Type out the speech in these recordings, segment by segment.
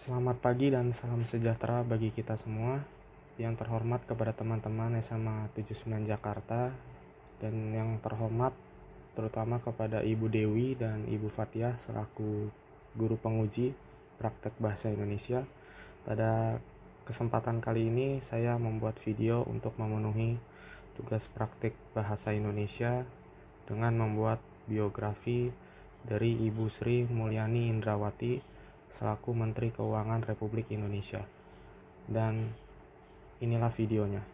Selamat pagi dan salam sejahtera bagi kita semua. Yang terhormat kepada teman-teman SMA 79 Jakarta, dan yang terhormat terutama kepada Ibu Dewi dan Ibu Fatia selaku guru penguji praktek bahasa Indonesia. Pada kesempatan kali ini saya membuat video untuk memenuhi tugas praktik bahasa Indonesia dengan membuat biografi dari Ibu Sri Mulyani Indrawati selaku Menteri Keuangan Republik Indonesia. Dan inilah videonya.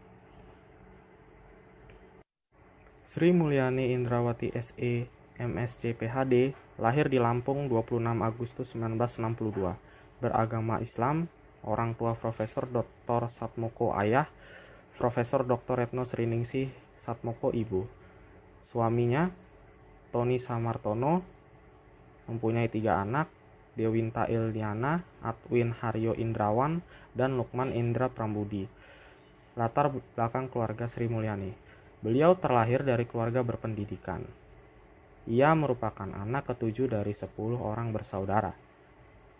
Sri Mulyani Indrawati SE MSc PhD lahir di Lampung 26 Agustus 1962. Beragama Islam, orang tua Profesor Dr. Satmoko ayah, Profesor Dr. Retno Sriningsih Satmoko ibu. Suaminya, Tony Samartono, mempunyai 3 anak, Dewinta Ildiana, Atwin Haryo Indrawan, dan Lukman Indra Prambudi. Latar belakang keluarga Sri Mulyani. Beliau terlahir dari keluarga berpendidikan. Ia merupakan anak ke-7 dari 10 orang bersaudara.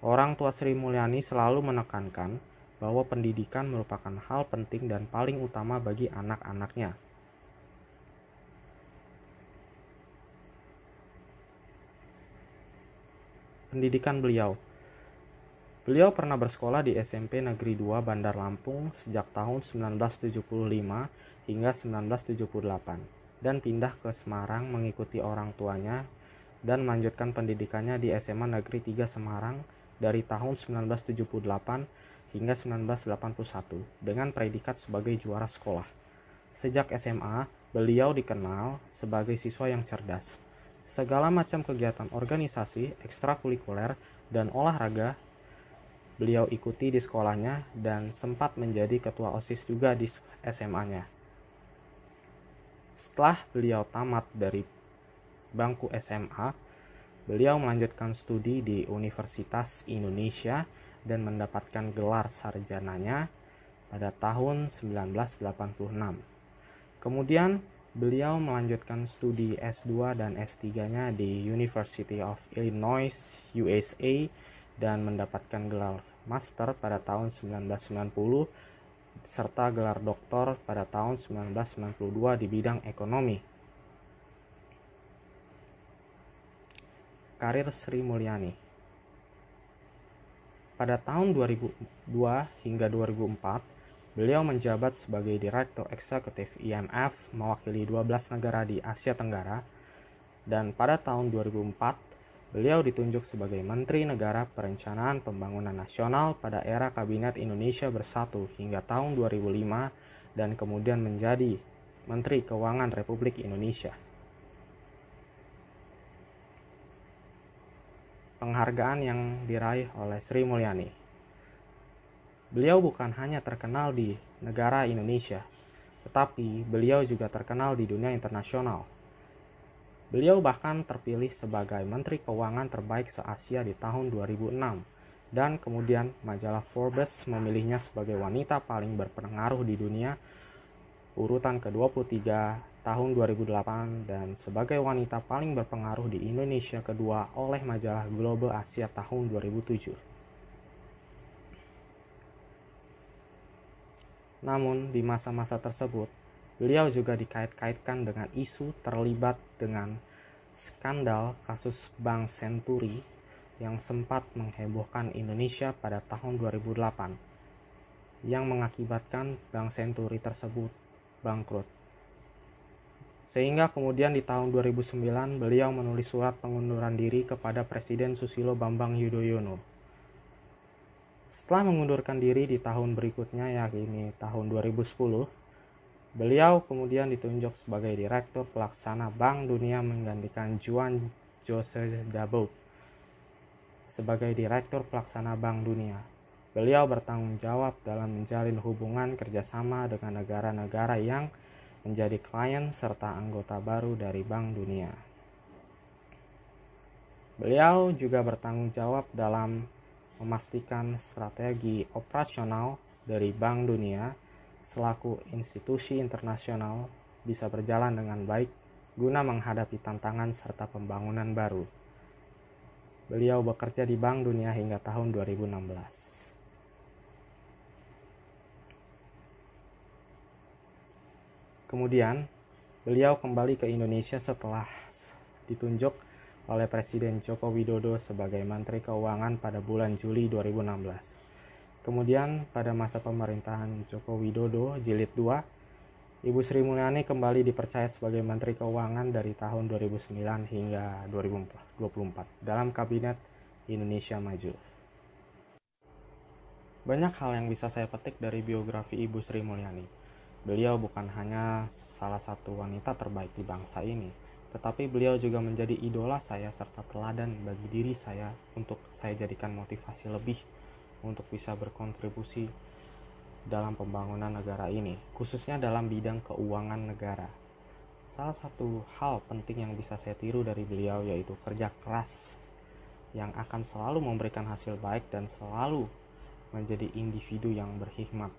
Orang tua Sri Mulyani selalu menekankan bahwa pendidikan merupakan hal penting dan paling utama bagi anak-anaknya. Pendidikan beliau pernah bersekolah di SMP Negeri 2 Bandar Lampung sejak tahun 1975 hingga 1978 dan pindah ke Semarang mengikuti orang tuanya dan melanjutkan pendidikannya di SMA Negeri 3 Semarang dari tahun 1978 hingga 1981 dengan predikat sebagai juara sekolah. Sejak SMA, beliau dikenal sebagai siswa yang cerdas. Segala macam kegiatan organisasi, ekstrakurikuler, dan olahraga beliau ikuti di sekolahnya dan sempat menjadi ketua OSIS juga di SMA-nya. Setelah beliau tamat dari bangku SMA, beliau melanjutkan studi di Universitas Indonesia dan mendapatkan gelar sarjananya pada tahun 1986. Kemudian beliau melanjutkan studi S2 dan S3-nya di University of Illinois, USA, dan mendapatkan gelar master pada tahun 1990 serta gelar doktor pada tahun 1992 di bidang ekonomi. Karir Sri Mulyani. Pada tahun 2002 hingga 2004, beliau menjabat sebagai Direktur Eksekutif IMF mewakili 12 negara di Asia Tenggara, dan pada tahun 2004 beliau ditunjuk sebagai Menteri Negara Perencanaan Pembangunan Nasional pada era Kabinet Indonesia Bersatu hingga tahun 2005 dan kemudian menjadi Menteri Keuangan Republik Indonesia. Penghargaan yang diraih oleh Sri Mulyani. Beliau bukan hanya terkenal di negara Indonesia, tetapi beliau juga terkenal di dunia internasional. Beliau bahkan terpilih sebagai Menteri Keuangan terbaik se-Asia di tahun 2006, dan kemudian majalah Forbes memilihnya sebagai wanita paling berpengaruh di dunia urutan ke-23 tahun 2008 dan sebagai wanita paling berpengaruh di Indonesia kedua oleh majalah Global Asia tahun 2007. Namun di masa-masa tersebut, beliau juga dikait-kaitkan dengan isu terlibat dengan skandal kasus Bank Senturi yang sempat menghebohkan Indonesia pada tahun 2008, yang mengakibatkan Bank Senturi tersebut bangkrut. Sehingga kemudian di tahun 2009 beliau menulis surat pengunduran diri kepada Presiden Susilo Bambang Yudhoyono. Setelah mengundurkan diri di tahun berikutnya, yakni tahun 2010, beliau kemudian ditunjuk sebagai Direktur Pelaksana Bank Dunia menggantikan Juan Jose Dabou sebagai Direktur Pelaksana Bank Dunia. Beliau bertanggung jawab dalam menjalin hubungan kerjasama dengan negara-negara yang menjadi klien serta anggota baru dari Bank Dunia. Beliau juga bertanggung jawab dalam memastikan strategi operasional dari Bank Dunia selaku institusi internasional bisa berjalan dengan baik guna menghadapi tantangan serta pembangunan baru. Beliau bekerja di Bank Dunia hingga tahun 2016. Kemudian, beliau kembali ke Indonesia setelah ditunjuk oleh Presiden Joko Widodo sebagai Menteri Keuangan pada bulan Juli 2016. Kemudian, pada masa pemerintahan Joko Widodo Jilid 2, Ibu Sri Mulyani kembali dipercaya sebagai Menteri Keuangan dari tahun 2009 hingga 2024 dalam Kabinet Indonesia Maju. Banyak hal yang bisa saya petik dari biografi Ibu Sri Mulyani. Beliau bukan hanya salah satu wanita terbaik di bangsa ini, tetapi beliau juga menjadi idola saya serta teladan bagi diri saya untuk saya jadikan motivasi lebih untuk bisa berkontribusi dalam pembangunan negara ini, khususnya dalam bidang keuangan negara. Salah satu hal penting yang bisa saya tiru dari beliau yaitu kerja keras yang akan selalu memberikan hasil baik dan selalu menjadi individu yang berhikmat.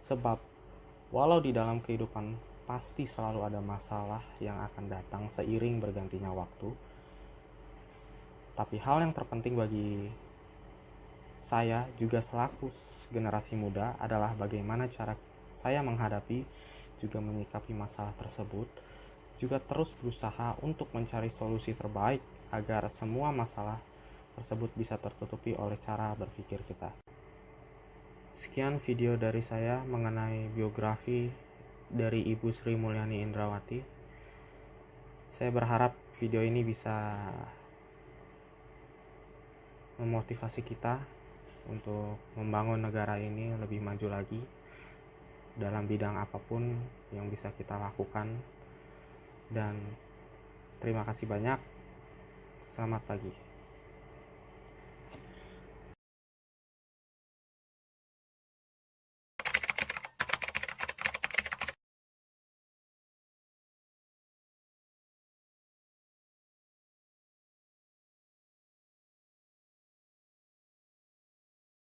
Sebab, walau di dalam kehidupan pasti selalu ada masalah yang akan datang seiring bergantinya waktu, tapi hal yang terpenting bagi saya juga selaku generasi muda adalah bagaimana cara saya menghadapi juga menyikapi masalah tersebut, juga terus berusaha untuk mencari solusi terbaik agar semua masalah tersebut bisa tertutupi oleh cara berpikir kita. Sekian video dari saya mengenai biografi dari Ibu Sri Mulyani Indrawati. Saya berharap video ini bisa memotivasi kita untuk membangun negara ini lebih maju lagi dalam bidang apapun yang bisa kita lakukan. Dan terima kasih banyak. Selamat pagi.